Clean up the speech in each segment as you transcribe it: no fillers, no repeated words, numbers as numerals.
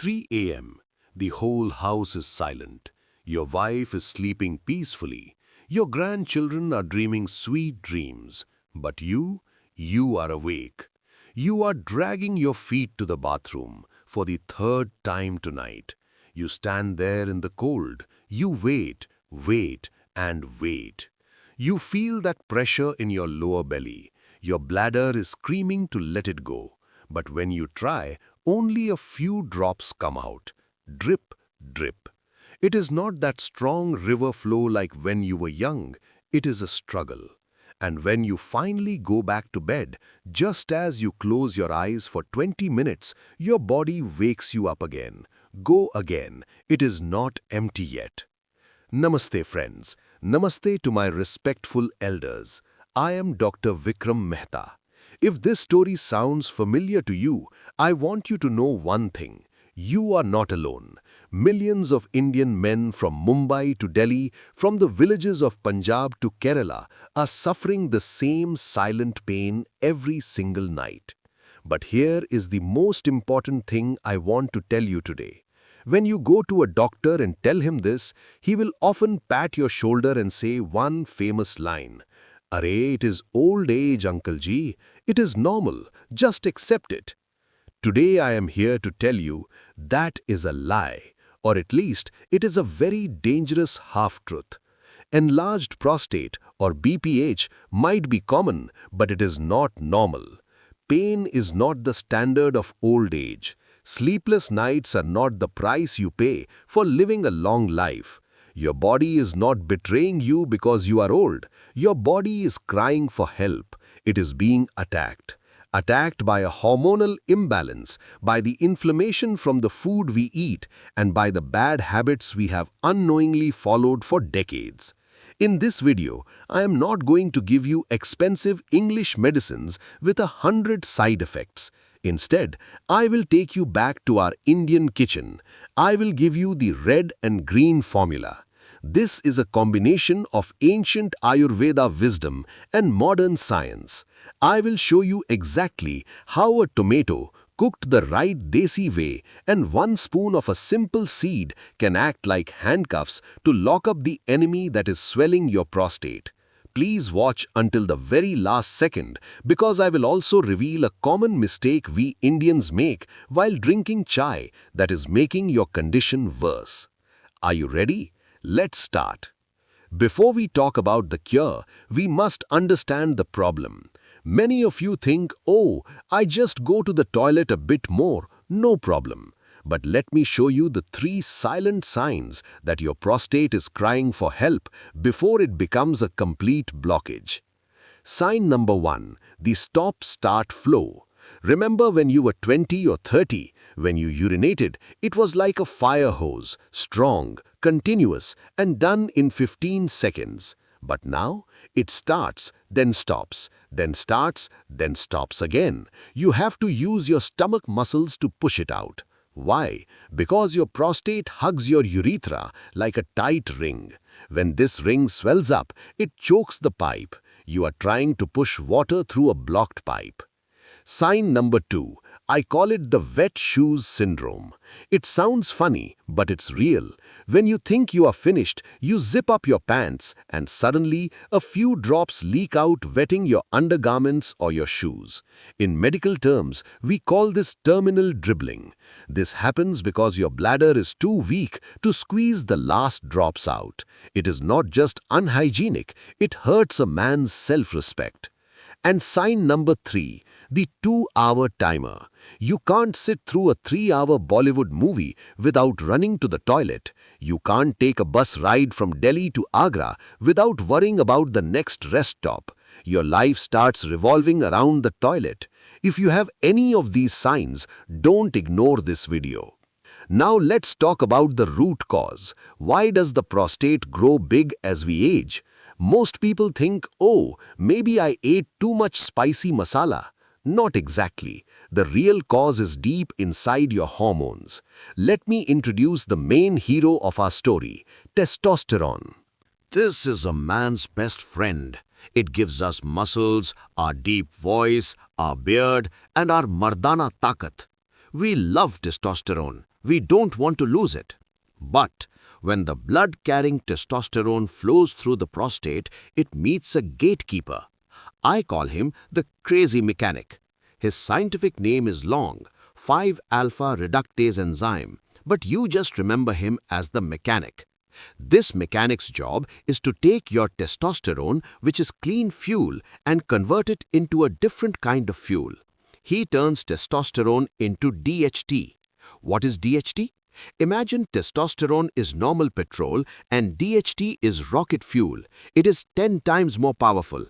3 a.m. The whole house is silent. Your wife is sleeping peacefully. Your grandchildren are dreaming sweet dreams. But you are awake. You are dragging your feet to the bathroom for the third time tonight. You stand there in the cold. You wait, and wait. You feel that pressure in your lower belly. Your bladder is screaming to let it go. But when you try, only a few drops come out. Drip, drip. It is not that strong river flow like when you were young. It is a struggle. And when you finally go back to bed, just as you close your eyes for 20 minutes, your body wakes you up again. Go again. It is not empty yet. Namaste, friends. Namaste to my respectful elders. I am Dr. Vikram Mehta. If this story sounds familiar to you, I want you to know one thing. You are not alone. Millions of Indian men from Mumbai to Delhi, from the villages of Punjab to Kerala, are suffering the same silent pain every single night. But here is the most important thing I want to tell you today. When you go to a doctor and tell him this, he will often pat your shoulder and say one famous line. Arey, it is old age, Uncle Ji. It is normal. Just accept it. Today I am here to tell you that is a lie, or at least it is a very dangerous half-truth. Enlarged prostate, or BPH, might be common, but it is not normal. Pain is not the standard of old age. Sleepless nights are not the price you pay for living a long life. Your body is not betraying you because you are old. Your body is crying for help. It is being attacked. Attacked by a hormonal imbalance, by the inflammation from the food we eat, and by the bad habits we have unknowingly followed for decades. In this video, I am not going to give you expensive English medicines with 100 side effects. Instead, I will take you back to our Indian kitchen. I will give you the red and green formula. This is a combination of ancient Ayurveda wisdom and modern science. I will show you exactly how a tomato, cooked the right desi way, and 1 spoon of a simple seed can act like handcuffs to lock up the enemy that is swelling your prostate. Please watch until the very last second, because I will also reveal a common mistake we Indians make while drinking chai that is making your condition worse. Are you ready? Let's start. Before we talk about the cure, we must understand the problem. Many of you think, oh, I just go to the toilet a bit more, no problem. But let me show you the 3 silent signs that your prostate is crying for help before it becomes a complete blockage. Sign number 1, the stop-start flow. Remember when you were 20 or 30, when you urinated, it was like a fire hose, strong, continuous, and done in 15 seconds. But now, it starts, then stops, then starts, then stops again. You have to use your stomach muscles to push it out. Why? Because your prostate hugs your urethra like a tight ring. When this ring swells up, it chokes the pipe. You are trying to push water through a blocked pipe. Sign number 2. I call it the wet shoes syndrome. It sounds funny, but it's real. When you think you are finished, you zip up your pants and suddenly a few drops leak out, wetting your undergarments or your shoes. In medical terms, we call this terminal dribbling. This happens because your bladder is too weak to squeeze the last drops out. It is not just unhygienic, it hurts a man's self-respect. And sign number 3, the 2-hour timer. You can't sit through a 3-hour Bollywood movie without running to the toilet. You can't take a bus ride from Delhi to Agra without worrying about the next rest stop. Your life starts revolving around the toilet. If you have any of these signs, don't ignore this video. Now let's talk about the root cause. Why does the prostate grow big as we age? Most people think, oh, maybe I ate too much spicy masala. Not exactly. The real cause is deep inside your hormones. Let me introduce the main hero of our story, testosterone. This is a man's best friend. It gives us muscles, our deep voice, our beard, and our mardana takat. We love testosterone, We don't want to lose it. But when the blood-carrying testosterone flows through the prostate, it meets a gatekeeper. I call him the crazy mechanic. His scientific name is long, 5-alpha reductase enzyme, but you just remember him as the mechanic. This mechanic's job is to take your testosterone, which is clean fuel, and convert it into a different kind of fuel. He turns testosterone into DHT. What is DHT? Imagine testosterone is normal petrol and DHT is rocket fuel. It is 10 times more powerful.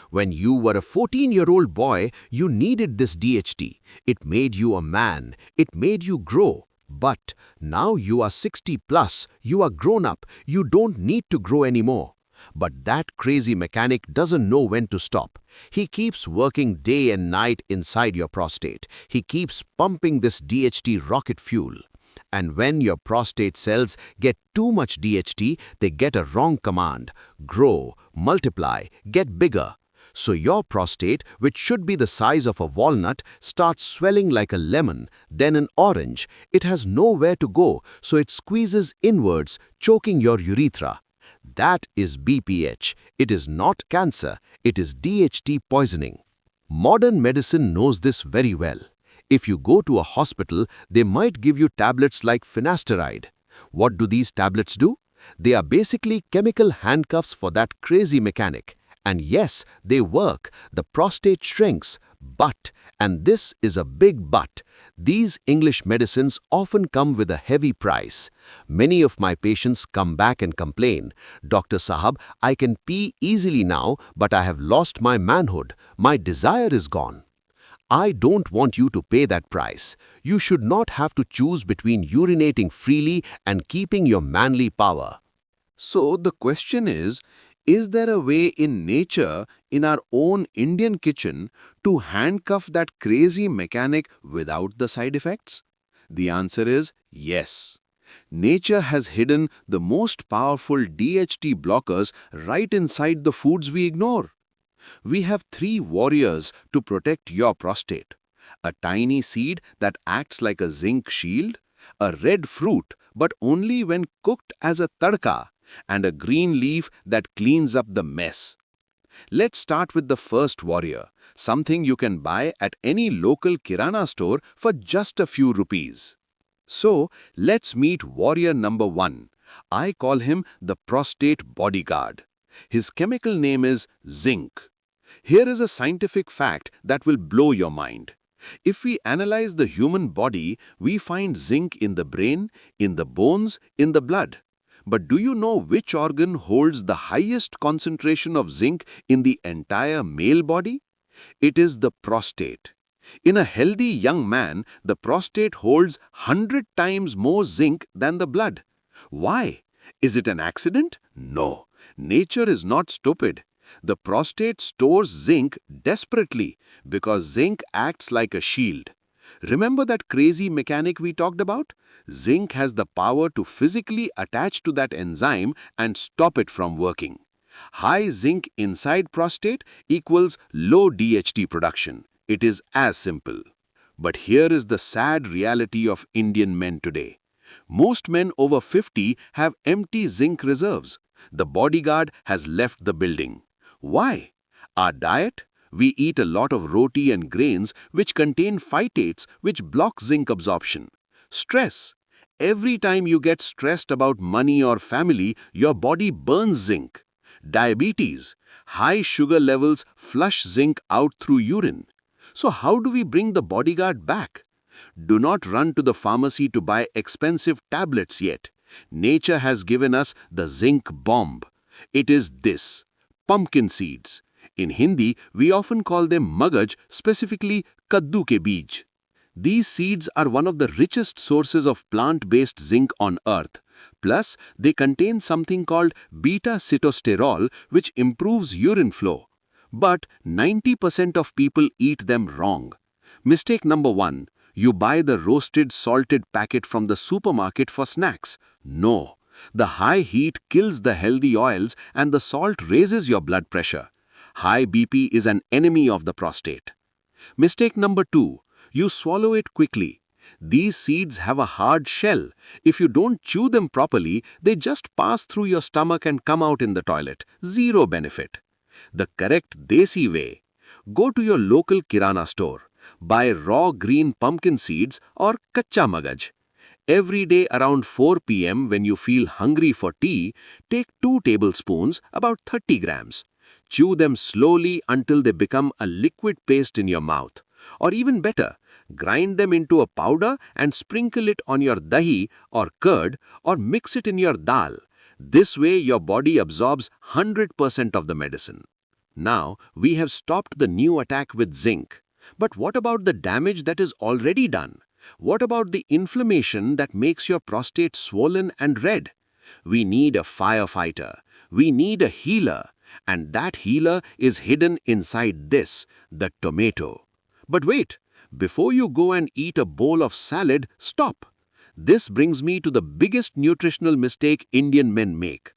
When you were a 14-year-old boy, you needed this DHT. It made you a man. It made you grow. But now you are 60 plus, you are grown up, you don't need to grow anymore. But that crazy mechanic doesn't know when to stop. He keeps working day and night inside your prostate. He keeps pumping this DHT rocket fuel. And when your prostate cells get too much DHT, they get a wrong command: grow, multiply, get bigger. So your prostate, which should be the size of a walnut, starts swelling like a lemon, then an orange. It has nowhere to go, so it squeezes inwards, choking your urethra. That is BPH. It is not cancer. It is DHT poisoning. Modern medicine knows this very well. If you go to a hospital, they might give you tablets like finasteride. What do these tablets do? They are basically chemical handcuffs for that crazy mechanic. And yes, they work. The prostate shrinks. But, and this is a big but, these English medicines often come with a heavy price. Many of my patients come back and complain, "Dr. Sahab, I can pee easily now, but I have lost my manhood. My desire is gone." I don't want you to pay that price. You should not have to choose between urinating freely and keeping your manly power. So the question is there a way in nature, in our own Indian kitchen, to handcuff that crazy mechanic without the side effects? The answer is yes. Nature has hidden the most powerful DHT blockers right inside the foods we ignore. We have 3 warriors to protect your prostate: a tiny seed that acts like a zinc shield, a red fruit but only when cooked as a tadka, and a green leaf that cleans up the mess. Let's start with the first warrior, something you can buy at any local kirana store for just a few rupees. So, let's meet warrior number 1. I call him the prostate bodyguard. His chemical name is Zinc. Here is a scientific fact that will blow your mind. If we analyze the human body, we find zinc in the brain, in the bones, in the blood. But do you know which organ holds the highest concentration of zinc in the entire male body? It is the prostate. In a healthy young man, the prostate holds 100 times more zinc than the blood. Why? Is it an accident? No. Nature is not stupid. The prostate stores zinc desperately because zinc acts like a shield. Remember that crazy mechanic we talked about? Zinc has the power to physically attach to that enzyme and stop it from working. High zinc inside prostate equals low DHT production. It is as simple. But here is the sad reality of Indian men today. Most men over 50 have empty zinc reserves. The bodyguard has left the building. Why? Our diet? We eat a lot of roti and grains which contain phytates which block zinc absorption. Stress. Every time you get stressed about money or family, your body burns zinc. Diabetes. High sugar levels flush zinc out through urine. So how do we bring the bodyguard back? Do not run to the pharmacy to buy expensive tablets yet. Nature has given us the zinc bomb. It is this: pumpkin seeds. In Hindi, we often call them Magaj, specifically kaddu ke beej. These seeds are one of the richest sources of plant-based zinc on earth. Plus, they contain something called beta-sitosterol, which improves urine flow. But 90% of people eat them wrong. Mistake number 1. You buy the roasted, salted packet from the supermarket for snacks. No. The high heat kills the healthy oils and the salt raises your blood pressure. High BP is an enemy of the prostate. Mistake number 2. You swallow it quickly. These seeds have a hard shell. If you don't chew them properly, they just pass through your stomach and come out in the toilet. Zero benefit. The correct desi way. Go to your local kirana store. Buy raw green pumpkin seeds or kacha magaj. Every day around 4 p.m. when you feel hungry for tea, take 2 tablespoons, about 30 grams. Chew them slowly until they become a liquid paste in your mouth. Or even better, grind them into a powder and sprinkle it on your dahi or curd or mix it in your dal. This way your body absorbs 100% of the medicine. Now, we have stopped the new attack with zinc. But what about the damage that is already done? What about the inflammation that makes your prostate swollen and red? We need a firefighter. We need a healer. And that healer is hidden inside this, the tomato. But wait, before you go and eat a bowl of salad, stop. This brings me to the biggest nutritional mistake Indian men make.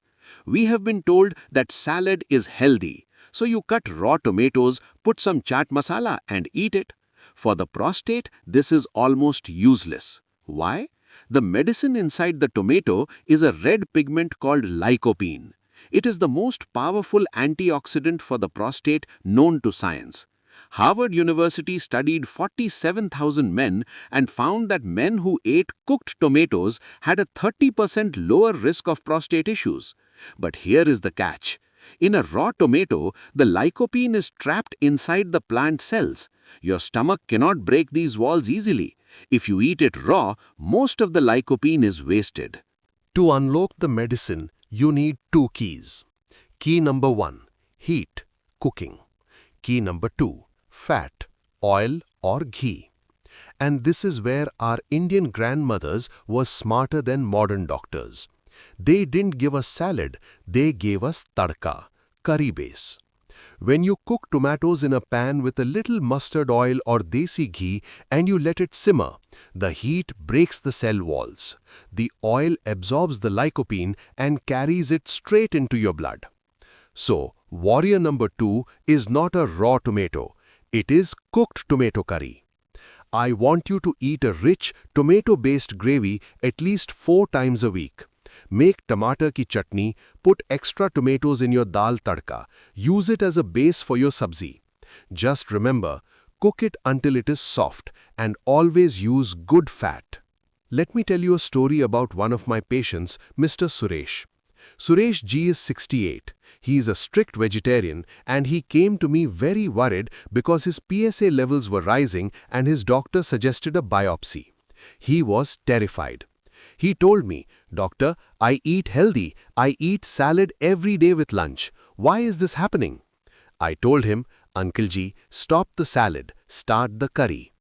We have been told that salad is healthy. So you cut raw tomatoes, put some chaat masala and eat it. For the prostate, this is almost useless. Why? The medicine inside the tomato is a red pigment called lycopene. It is the most powerful antioxidant for the prostate known to science. Harvard University studied 47,000 men and found that men who ate cooked tomatoes had a 30% lower risk of prostate issues. But here is the catch. In a raw tomato, the lycopene is trapped inside the plant cells. Your stomach cannot break these walls easily. If you eat it raw, most of the lycopene is wasted. To unlock the medicine, you need 2 keys. Key number 1, heat, cooking. Key number 2, fat, oil or ghee. And this is where our Indian grandmothers were smarter than modern doctors. They didn't give us salad, they gave us tadka, curry base. When you cook tomatoes in a pan with a little mustard oil or desi ghee and you let it simmer, the heat breaks the cell walls. The oil absorbs the lycopene and carries it straight into your blood. So, warrior number 2 is not a raw tomato. It is cooked tomato curry. I want you to eat a rich tomato-based gravy at least 4 times a week. Make tamatar ki chutney, put extra tomatoes in your dal tadka. Use it as a base for your sabzi. Just remember, cook it until it is soft and always use good fat. Let me tell you a story about one of my patients, Mr. Suresh. Suresh ji is 68. He is a strict vegetarian and he came to me very worried because his PSA levels were rising and his doctor suggested a biopsy. He was terrified. He told me, "Doctor, I eat healthy. I eat salad every day with lunch. Why is this happening?" I told him, "Uncle ji, stop the salad. Start the curry."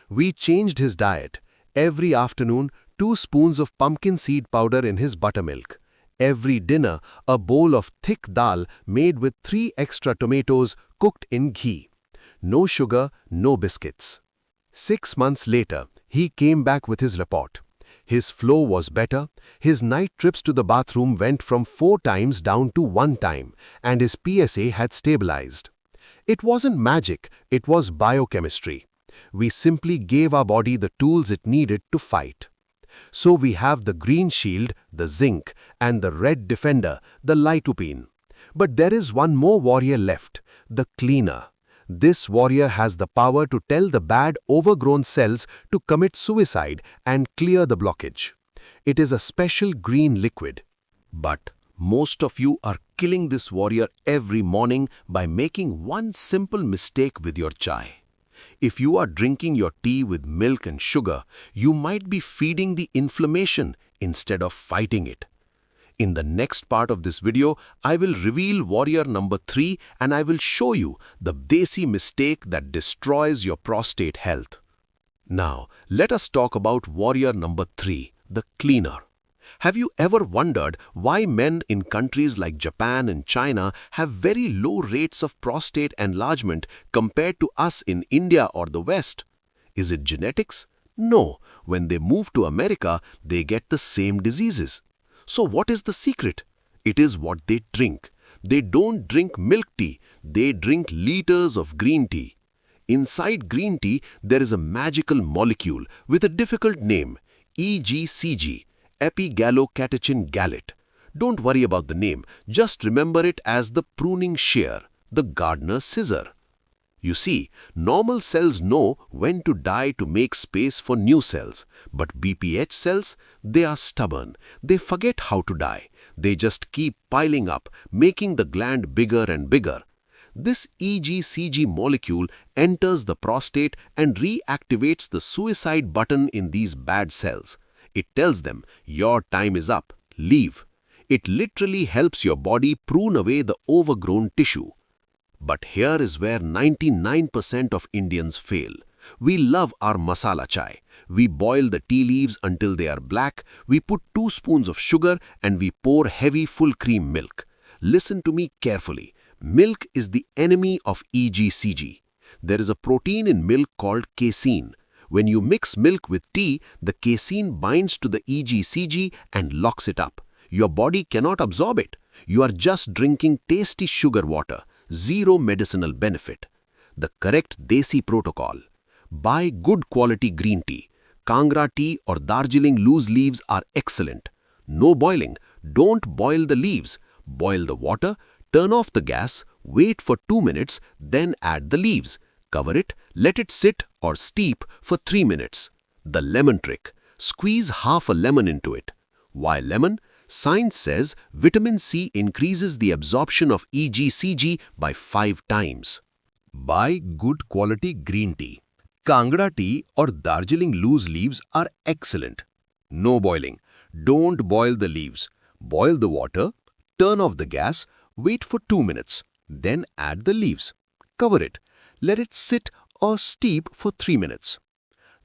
We changed his diet. Every afternoon, 2 spoons of pumpkin seed powder in his buttermilk. Every dinner, a bowl of thick dal made with 3 extra tomatoes cooked in ghee. No sugar, no biscuits. 6 months later, he came back with his report. His flow was better, his night trips to the bathroom went from 4 times down to 1 time, and his PSA had stabilized. It wasn't magic, it was biochemistry. We simply gave our body the tools it needed to fight. So we have the green shield, the zinc, and the red defender, the lycopene. But there is one more warrior left, the cleaner. This warrior has the power to tell the bad overgrown cells to commit suicide and clear the blockage. It is a special green liquid. But most of you are killing this warrior every morning by making one simple mistake with your chai. If you are drinking your tea with milk and sugar, you might be feeding the inflammation instead of fighting it. In the next part of this video, I will reveal warrior number 3 and I will show you the desi mistake that destroys your prostate health. Now, let us talk about warrior number 3, the cleaner. Have you ever wondered why men in countries like Japan and China have very low rates of prostate enlargement compared to us in India or the West? Is it genetics? No. When they move to America, they get the same diseases. So what is the secret? It is what they drink. They don't drink milk tea. They drink liters of green tea. Inside green tea, there is a magical molecule with a difficult name, EGCG, epigallocatechin gallate. Don't worry about the name, just remember it as the pruning shear, the gardener's scissor. You see, normal cells know when to die to make space for new cells, but BPH cells, they are stubborn. They forget how to die. They just keep piling up, making the gland bigger and bigger. This EGCG molecule enters the prostate and reactivates the suicide button in these bad cells. It tells them, your time is up, leave. It literally helps your body prune away the overgrown tissue. But here is where 99% of Indians fail. We love our masala chai. We boil the tea leaves until they are black, we put 2 spoons of sugar and we pour heavy full cream milk. Listen to me carefully. Milk is the enemy of EGCG. There is a protein in milk called casein. When you mix milk with tea, the casein binds to the EGCG and locks it up. Your body cannot absorb it. You are just drinking tasty sugar water. Zero medicinal benefit. The correct Desi protocol. Buy good quality green tea. Kangra tea or Darjeeling loose leaves are excellent. No boiling. Don't boil the leaves. Boil the water, turn off the gas, wait for 2 minutes, then add the leaves. Cover it, let it sit or steep for 3 minutes. The lemon trick. Squeeze half a lemon into it. Why lemon? Science says vitamin C increases the absorption of EGCG by 5 times. Buy good quality green tea. Kangra tea or Darjeeling loose leaves are excellent. No boiling. Don't boil the leaves. Boil the water, turn off the gas, wait for 2 minutes. Then add the leaves. Cover it. Let it sit or steep for 3 minutes.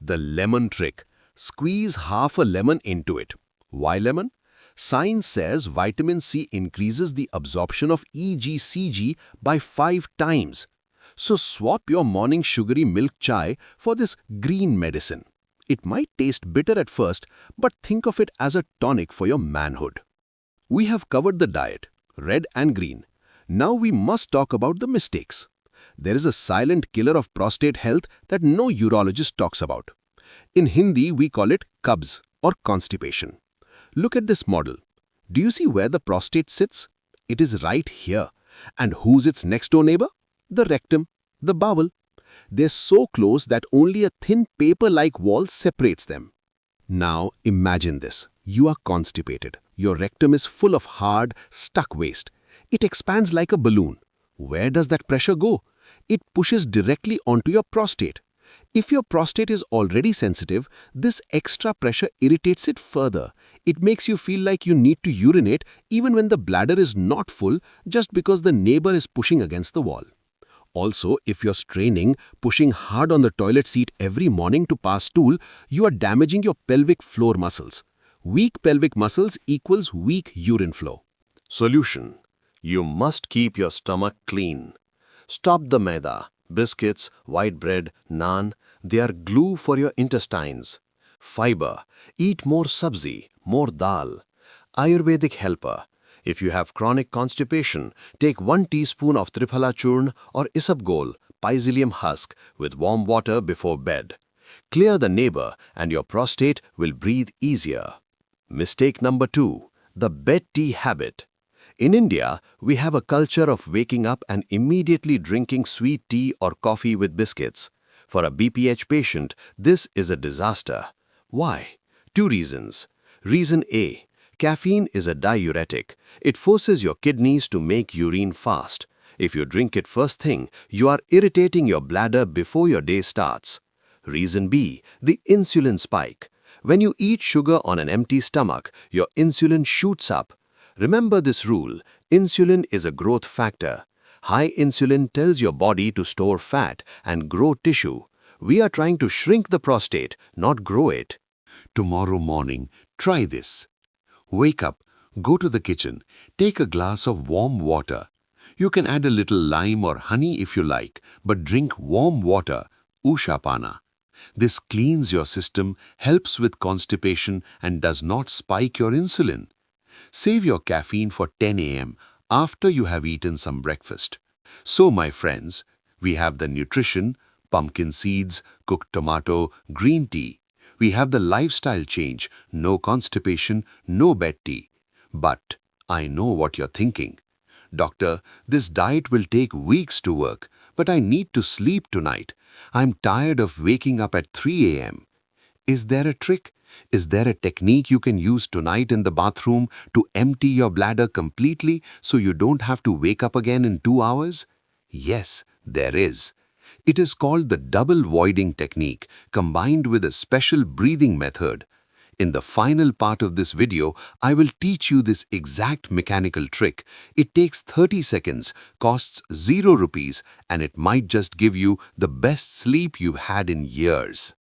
The lemon trick. Squeeze half a lemon into it. Why lemon? Science says vitamin C increases the absorption of EGCG by 5 times. So swap your morning sugary milk chai for this green medicine. It might taste bitter at first, but think of it as a tonic for your manhood. We have covered the diet, red and green. Now we must talk about the mistakes. There is a silent killer of prostate health that no urologist talks about. In Hindi, we call it Kabz or constipation. Look at this model. Do you see where the prostate sits? It is right here. And who's its next door neighbor? The rectum, the bowel. They're so close that only a thin paper-like wall separates them. Now imagine this. You are constipated. Your rectum is full of hard, stuck waste. It expands like a balloon. Where does that pressure go? It pushes directly onto your prostate. If your prostate is already sensitive, this extra pressure irritates it further. It makes you feel like you need to urinate even when the bladder is not full just because the neighbor is pushing against the wall. Also, if you're straining, pushing hard on the toilet seat every morning to pass stool, you are damaging your pelvic floor muscles. Weak pelvic muscles equals weak urine flow. Solution. You must keep your stomach clean. Stop the maida, biscuits, white bread, naan. They are glue for your intestines. Fiber. Eat more sabzi, more dal. Ayurvedic helper. If you have chronic constipation, take 1 teaspoon of Triphala churn or isabgol, pycilium husk, with warm water before bed. Clear the neighbor and your prostate will breathe easier. Mistake number 2. The bed tea habit. In India, we have a culture of waking up and immediately drinking sweet tea or coffee with biscuits. For a BPH patient, this is a disaster. Why? 2 reasons. Reason A. Caffeine is a diuretic. It forces your kidneys to make urine fast. If you drink it first thing, you are irritating your bladder before your day starts. Reason B. The insulin spike. When you eat sugar on an empty stomach, your insulin shoots up. Remember this rule. Insulin is a growth factor. High insulin tells your body to store fat and grow tissue. We are trying to shrink the prostate, not grow it. Tomorrow morning, try this. Wake up, go to the kitchen, take a glass of warm water. You can add a little lime or honey if you like, but drink warm water, ushapana. This cleans your system, helps with constipation and does not spike your insulin. Save your caffeine for 10 a.m. after you have eaten some breakfast. So, my friends, we have the nutrition, pumpkin seeds, cooked tomato, green tea. We have the lifestyle change, no constipation, no bed tea. But I know what you're thinking. Doctor, this diet will take weeks to work, but I need to sleep tonight. I'm tired of waking up at 3 a.m. Is there a trick? Is there a technique you can use tonight in the bathroom to empty your bladder completely so you don't have to wake up again in 2 hours? Yes, there is. It is called the double voiding technique combined with a special breathing method. In the final part of this video, I will teach you this exact mechanical trick. It takes 30 seconds, costs 0 rupees, and it might just give you the best sleep you've had in years.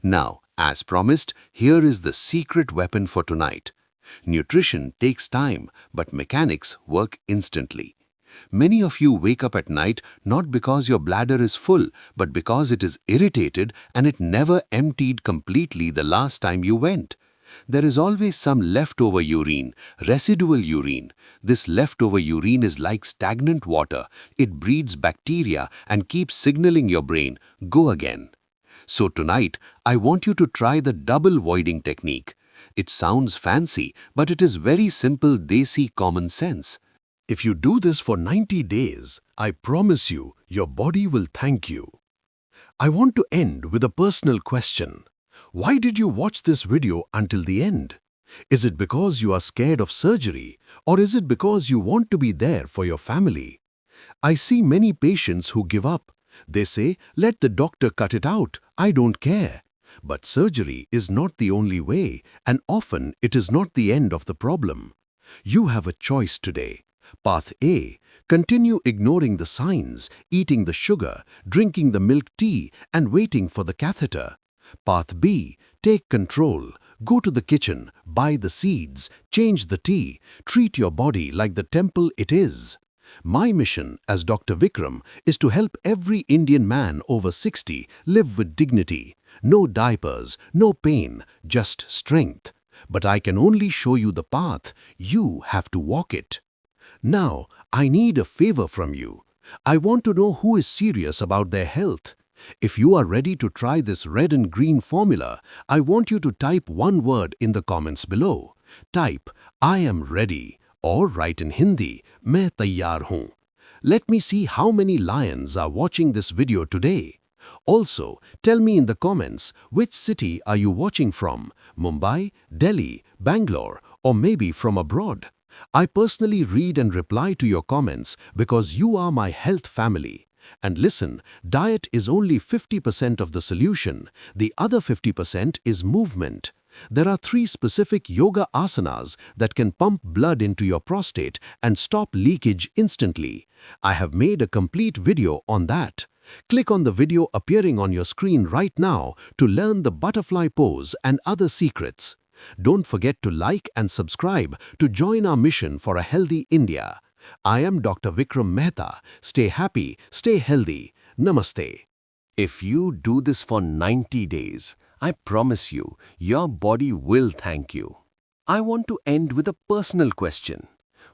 Now, as promised, here is the secret weapon for tonight. Nutrition takes time, but mechanics work instantly. Many of you wake up at night not because your bladder is full, but because it is irritated and it never emptied completely the last time you went. There is always some leftover urine, residual urine. This leftover urine is like stagnant water. It breeds bacteria and keeps signaling your brain, go again. So tonight, I want you to try the double voiding technique. It sounds fancy, but it is very simple desi common sense. If you do this for 90 days, I promise you, your body will thank you. I want to end with a personal question. Why did you watch this video until the end? Is it because you are scared of surgery, or is it because you want to be there for your family? I see many patients who give up. They say, let the doctor cut it out, I don't care. But surgery is not the only way, and often it is not the end of the problem. You have a choice today. Path A, continue ignoring the signs, eating the sugar, drinking the milk tea, and waiting for the catheter. Path B, take control. Go to the kitchen, buy the seeds, change the tea, treat your body like the temple it is. My mission as Dr. Vikram is to help every Indian man over 60 live with dignity. No diapers, no pain, just strength. But I can only show you the path. You have to walk it. Now, I need a favor from you. I want to know who is serious about their health. If you are ready to try this red and green formula, I want you to type one word in the comments below. Type, I am ready, or write in Hindi, मैं तैयार हूँ. Let me see how many lions are watching this video today. Also, tell me in the comments, which city are you watching from? Mumbai, Delhi, Bangalore, or maybe from abroad? I personally read and reply to your comments because you are my health family. And listen, diet is only 50% of the solution. The other 50% is movement. There are 3 specific yoga asanas that can pump blood into your prostate and stop leakage instantly. I have made a complete video on that. Click on the video appearing on your screen right now to learn the butterfly pose and other secrets. Don't forget to like and subscribe to join our mission for a healthy India. I am Dr. Vikram Mehta. Stay happy, stay healthy. Namaste. If you do this for 90 days, I promise you, your body will thank you. I want to end with a personal question.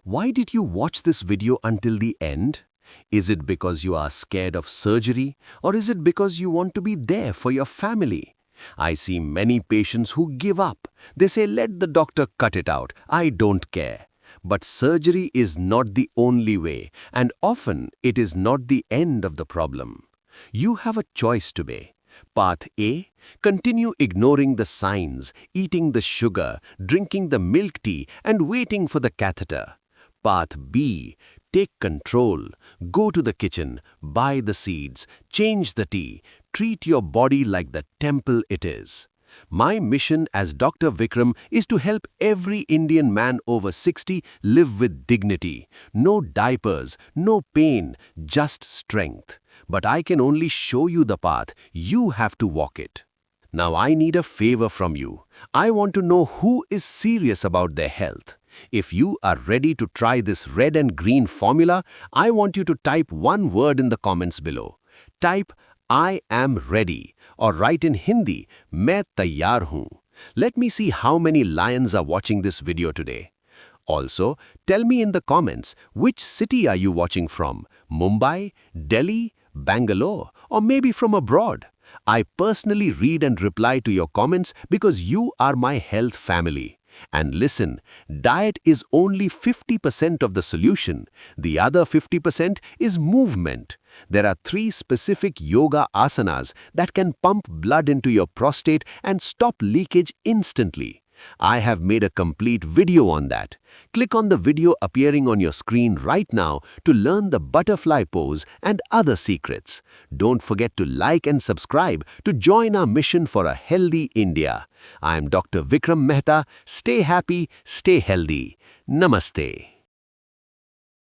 Why did you watch this video until the end? Is it because you are scared of surgery, or is it because you want to be there for your family? I see many patients who give up. They say, let the doctor cut it out, I don't care. But surgery is not the only way, and often it is not the end of the problem. You have a choice today. Path A, continue ignoring the signs, eating the sugar, drinking the milk tea, and waiting for the catheter. Path B, take control. Go to the kitchen, buy the seeds, change the tea, treat your body like the temple it is. My mission as Dr. Vikram is to help every Indian man over 60 live with dignity. No diapers, no pain, just strength. But I can only show you the path. You have to walk it. Now I need a favor from you. I want to know who is serious about their health. If you are ready to try this red and green formula, I want you to type one word in the comments below. Type I am ready, or write in Hindi, मैं तैयार हूँ. Let me see how many lions are watching this video today. Also, tell me in the comments, which city are you watching from? Mumbai, Delhi, Bangalore, or maybe from abroad. I personally read and reply to your comments because you are my health family. And listen, diet is only 50% of the solution. The other 50% is movement. There are 3 specific yoga asanas that can pump blood into your prostate and stop leakage instantly. I have made a complete video on that. Click on the video appearing on your screen right now to learn the butterfly pose and other secrets. Don't forget to like and subscribe to join our mission for a healthy India. I am Dr. Vikram Mehta. Stay happy, stay healthy. Namaste.